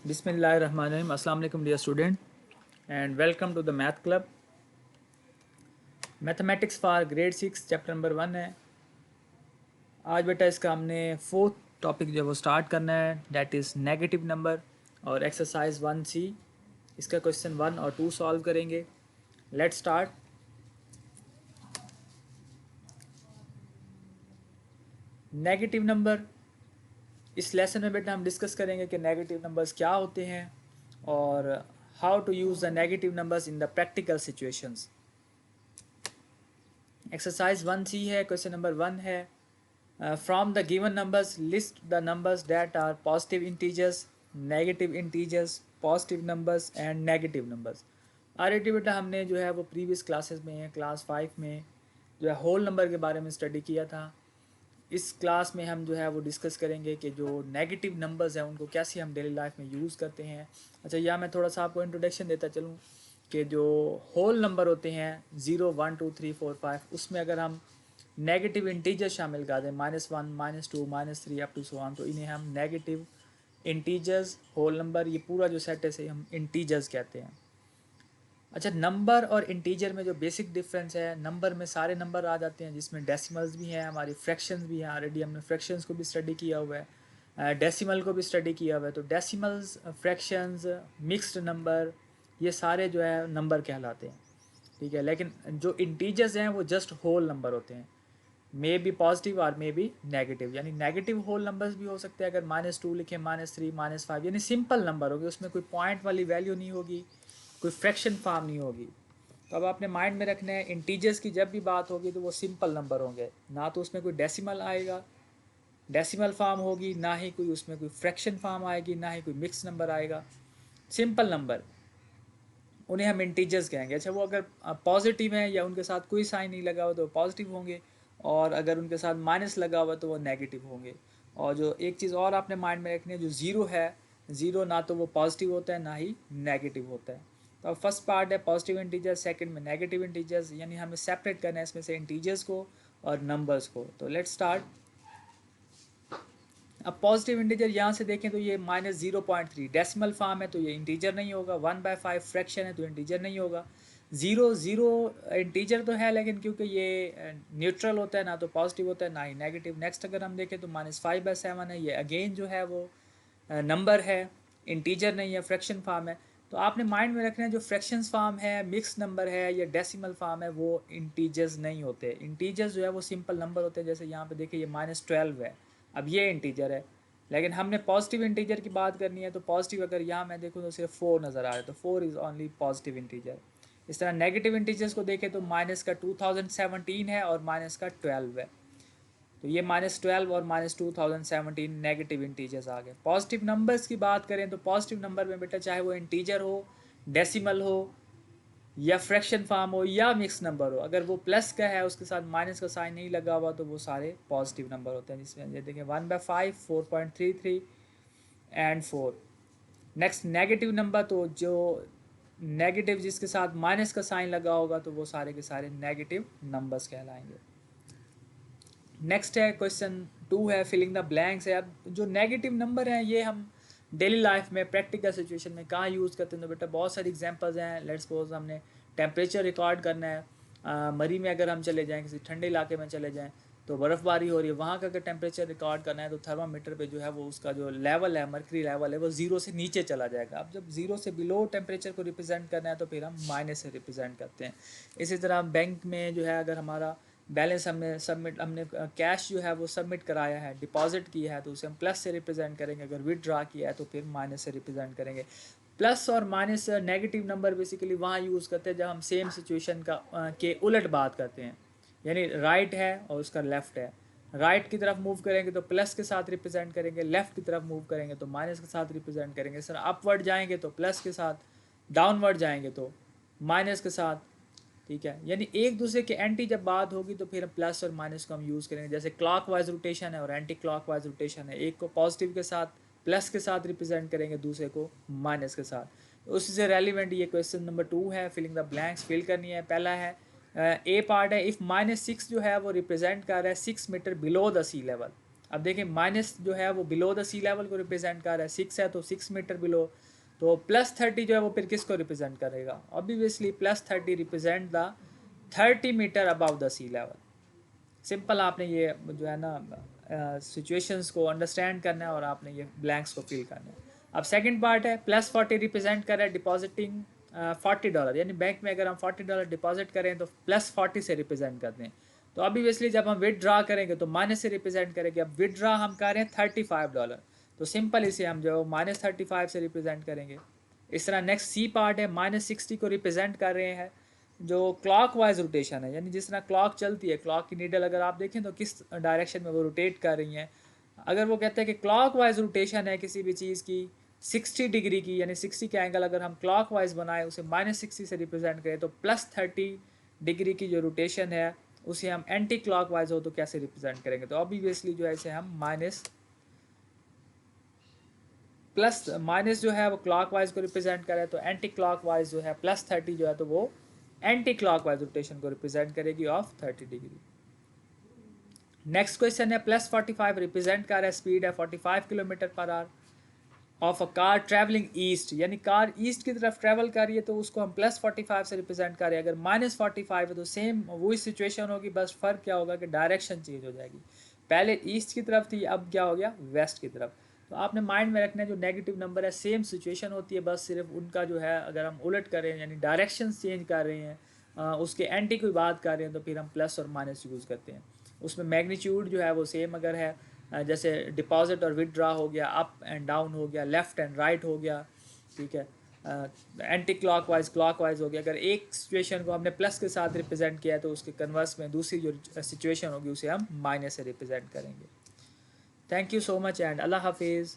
बिस्मिल्लाहिर्रहमानिर्रहीम। अस्सलाम वालेकुम dear student and welcome to the math club. Mathematics for grade 6 chapter number 1 है। आज बेटा इसका हमने फोर्थ टॉपिक जो वो स्टार्ट करना है, डैट इज़ नेगेटिव नंबर। और एक्सरसाइज 1C इसका क्वेश्चन 1 और 2 सॉल्व करेंगे। Let's start. नेगेटिव नंबर, इस लेसन में बेटा हम डिस्कस करेंगे कि नेगेटिव नंबर्स क्या होते हैं और how to use the negative numbers in the practical situations. Exercise 1C है, क्वेश्चन नंबर 1 है, from the given numbers list the numbers that are positive integers, negative integers, positive numbers and negative numbers। Already बेटा हमने जो है वो previous classes में class 5 में जो है होल नंबर के बारे में स्टडी किया था। इस क्लास में हम जो है वो डिस्कस करेंगे कि जो नेगेटिव नंबर्स हैं उनको कैसे हम डेली लाइफ में यूज़ करते हैं। अच्छा, यहाँ मैं थोड़ा सा आपको इंट्रोडक्शन देता चलूँ कि जो होल नंबर होते हैं 0, 1, 2, 3, 4, 5, उसमें अगर हम नेगेटिव इंटीजर शामिल कर दें -1, -2, -3 अप टू सो ऑन, तो इन्हें हम नेगेटिव इंटीजर्स, होल नंबर, ये पूरा जो सेट है इसे हम इंटीजर्स कहते हैं। अच्छा, नंबर और इंटीजर में जो बेसिक डिफरेंस है, नंबर में सारे नंबर आ जाते हैं जिसमें डेसिमल्स भी हैं, हमारी फ्रैक्शंस भी हैं। ऑलरेडी हमने फ्रैक्शंस को भी स्टडी किया हुआ है, डेसिमल को भी स्टडी किया हुआ है। तो डेसिमल्स, फ्रैक्शंस, मिक्स्ड नंबर, ये सारे जो है नंबर कहलाते हैं, ठीक है। लेकिन जो इंटीजर्स हैं वो जस्ट होल नंबर होते हैं, मे बी पॉजिटिव और मे बी नेगेटिव। यानी नेगेटिव होल नंबर्स भी हो सकते हैं। अगर -2 लिखें, -3, -5, यानी सिंपल नंबर होगी, उसमें कोई पॉइंट वाली वैल्यू नहीं होगी, कोई फ्रैक्शन फॉर्म नहीं होगी। तो अब आपने माइंड में रखना है, इंटीजर्स की जब भी बात होगी तो वो सिंपल नंबर होंगे, ना तो उसमें कोई डेसिमल आएगा, डेसिमल फॉर्म होगी, ना ही कोई उसमें कोई फ्रैक्शन फॉर्म आएगी, ना ही कोई मिक्स नंबर आएगा। सिंपल नंबर, उन्हें हम इंटीजर्स कहेंगे। अच्छा, वो अगर पॉजिटिव हैं या उनके साथ कोई साइन नहीं लगा हुआ तो पॉजिटिव होंगे, और अगर उनके साथ माइनस लगा हुआ तो वो नेगेटिव होंगे। और जो एक चीज़ और आपने माइंड में रखनी है, जो ज़ीरो है, ज़ीरो ना तो वो पॉजिटिव होता है ना ही नेगेटिव होता है। तो अब फर्स्ट पार्ट है पॉजिटिव इंटीजर्स, सेकंड में नेगेटिव इंटीजर्स, यानी हमें सेपरेट करना है इसमें से इंटीजर्स को और नंबर्स को। तो लेट्स स्टार्ट। अब पॉजिटिव इंटीजर यहाँ से देखें तो ये -0.3 डेसिमल फॉर्म है तो ये इंटीजर नहीं होगा। 1/5 फ्रैक्शन है तो इंटीजर नहीं होगा। 0 इंटीजर तो है, लेकिन क्योंकि ये न्यूट्रल होता है, ना तो पॉजिटिव होता है ना ही नेगेटिव। नेक्स्ट अगर हम देखें तो -5/7 है, ये अगेन जो है वो नंबर है, इंटीजर नहीं है, फ्रैक्शन फॉर्म है। तो आपने माइंड में रखना है, जो फ्रैक्शन फॉर्म है, मिक्स नंबर है या डेसिमल फॉर्म है, वो इंटीजर्स नहीं होते। इंटीजर्स जो है वो सिंपल नंबर होते हैं। जैसे यहाँ पे देखिए ये -12 है, अब ये इंटीजर है। लेकिन हमने पॉजिटिव इंटीजर की बात करनी है, तो पॉजिटिव अगर यहाँ मैं देखूँ तो सिर्फ 4 नज़र आ रहा है, तो 4 इज़ ओनली पॉजिटिव इंटीजर। इस तरह नेगेटिव इंटीजर्स को देखें तो माइनस का 2017 है और माइनस का 12 है, तो ये -12 और -2017 नेगेटिव इंटीजर्स आ गए। पॉजिटिव नंबर्स की बात करें तो पॉजिटिव नंबर में बेटा चाहे वो इंटीजर हो, डेसिमल हो या फ्रैक्शन फॉर्म हो या मिक्स नंबर हो, अगर वो प्लस का है, उसके साथ माइनस का साइन नहीं लगा हुआ, तो वो सारे पॉजिटिव नंबर होते हैं। जिसमें ये देखें 1/5, 4.33 एंड 4। नेक्स्ट नेगेटिव नंबर, तो जो नेगेटिव जिसके साथ माइनस का साइन लगा होगा तो वो सारे के सारे नेगेटिव नंबर्स कहलाएंगे। नेक्स्ट है क्वेश्चन 2 है, फिलिंग द ब्लैंक्स है। अब जो नेगेटिव नंबर हैं ये हम डेली लाइफ में प्रैक्टिकल सिचुएशन में कहाँ यूज़ करते हैं, तो बेटा बहुत सारी एग्जांपल्स हैं। लेट्स सपोज हमने टेम्परेचर रिकॉर्ड करना है, मरी में अगर हम चले जाएँ, किसी ठंडे इलाके में चले जाएँ तो बर्फ़बारी हो रही है, वहाँ का अगर टेम्परेचर रिकॉर्ड करना है तो थर्मामीटर पे जो है वो उसका जो लेवल है, मर्करी लेवल है, वो 0 से नीचे चला जाएगा। अब जब 0 से बिलो टेम्परेचर को रिप्रेजेंट करना है तो फिर हम माइनस से रिप्रेजेंट करते हैं। इसी तरह बैंक में जो है अगर हमारा बैलेंस हमने कैश जो है वो सबमिट कराया है, डिपॉजिट किया है, तो उसे हम प्लस से रिप्रेजेंट करेंगे। अगर विदड्रा किया है तो फिर माइनस से रिप्रेजेंट करेंगे। प्लस और माइनस नेगेटिव नंबर बेसिकली वहाँ यूज़ करते हैं जब हम सेम सिचुएशन का के उलट बात करते हैं। यानी राइट है और उसका लेफ़्ट है, राइट की तरफ मूव करेंगे तो प्लस के साथ रिप्रेजेंट करेंगे, लेफ़्ट की तरफ मूव करेंगे तो माइनस के साथ रिप्रेजेंट करेंगे। सर अपवर्ड जाएंगे तो प्लस के साथ, डाउनवर्ड जाएंगे तो माइनस के साथ, ठीक है। यानी एक दूसरे के एंटी जब बात होगी तो फिर प्लस और माइनस को हम यूज़ करेंगे। जैसे क्लॉक वाइज रोटेशन है और एंटी क्लॉक वाइज रोटेशन है, एक को पॉजिटिव के साथ प्लस के साथ रिप्रेजेंट करेंगे, दूसरे को माइनस के साथ। तो उसी से रेलिवेंट ये क्वेश्चन नंबर 2 है, फिलिंग द ब्लैंक्स फिल करनी है। पहला है ए पार्ट है, इफ़ -6 जो है वो रिप्रेजेंट कर रहा है 6 metre below the sea level. अब देखिए माइनस जो है वो बिलो द सी लेवल को रिप्रेजेंट कर रहा है, 6 है तो 6 मीटर बिलो, तो +30 जो है वो फिर किसको रिप्रेजेंट करेगा, obviously +30 represent the 30 metre above the sea level. Simple आपने ये जो है ना सिचुएशंस को अंडरस्टैंड करना है और आपने ये ब्लैंक्स को फिल करना है। अब सेकंड पार्ट है +40 रिप्रेजेंट कर रहा है डिपॉजिटिंग $40, यानी बैंक में अगर हम $40 डिपॉजिट करें तो +40 से रिप्रेजेंट करते हैं। तो ऑब्वियसली जब हम विदड्रा करेंगे तो माइनस से रिप्रेजेंट करेंगे। अब विदड्रा हम कर रहे हैं $35, तो सिंपल इसे हम जो -35 से रिप्रेजेंट करेंगे। इस तरह नेक्स्ट सी पार्ट है -60 को रिप्रेजेंट कर रहे हैं जो क्लॉक वाइज रोटेशन है, यानी जिस तरह क्लॉक चलती है, क्लॉक की नीडल अगर आप देखें तो किस डायरेक्शन में वो रोटेट कर रही हैं। अगर वो कहते हैं कि क्लॉक वाइज रोटेशन है किसी भी चीज़ की 60 डिग्री की, यानी 60 का एंगल अगर हम क्लॉक वाइज बनाए उसे -60 से रिप्रेजेंट करें, तो +30 डिग्री की जो रोटेशन है उसे हम एंटी क्लॉक वाइज हो तो कैसे रिप्रेजेंट करेंगे, तो ऑब्वियसली जो है इसे हम माइनस जो है वो क्लॉक वाइज को रिप्रेजेंट करे, तो एंटी क्लॉक वाइज जो है +30 जो है तो वो एंटी क्लॉक वाइज रोटेशन को रिप्रेजेंट करेगी ऑफ 30 डिग्री। नेक्स्ट क्वेश्चन है +45 रिप्रेजेंट कर रहा है स्पीड है 45 kilometre per hour of a car travelling east, यानी कार ईस्ट की तरफ ट्रैवल कर रही है तो उसको हम +45 से रिप्रेजेंट कर रहे हैं। अगर -45 है तो सेम वही सिचुएशन होगी, बस फ़र्क क्या होगा कि डायरेक्शन चेंज हो जाएगी, पहले ईस्ट की तरफ थी अब क्या हो गया वेस्ट की तरफ। तो आपने माइंड में रखना है जो नेगेटिव नंबर है सेम सिचुएशन होती है, बस सिर्फ उनका जो है अगर हम उलट कर रहे हैं यानी डायरेक्शन चेंज कर रहे हैं, उसके एंटी की बात कर रहे हैं तो फिर हम प्लस और माइनस यूज़ करते हैं। उसमें मैग्नीट्यूड जो है वो सेम अगर है, जैसे डिपॉजिट और विदड्रा हो गया, अप एंड डाउन हो गया, लेफ़्ट एंड राइट हो गया, ठीक है, एंटी क्लॉकवाइज क्लॉकवाइज हो गया। अगर एक सिचुएशन को हमने प्लस के साथ रिप्रेजेंट किया है तो उसके कन्वर्स में दूसरी जो सिचुएशन होगी उसे हम माइनस से रिप्रेजेंट करेंगे। Thank you so much and अल्लाह हाफिज़।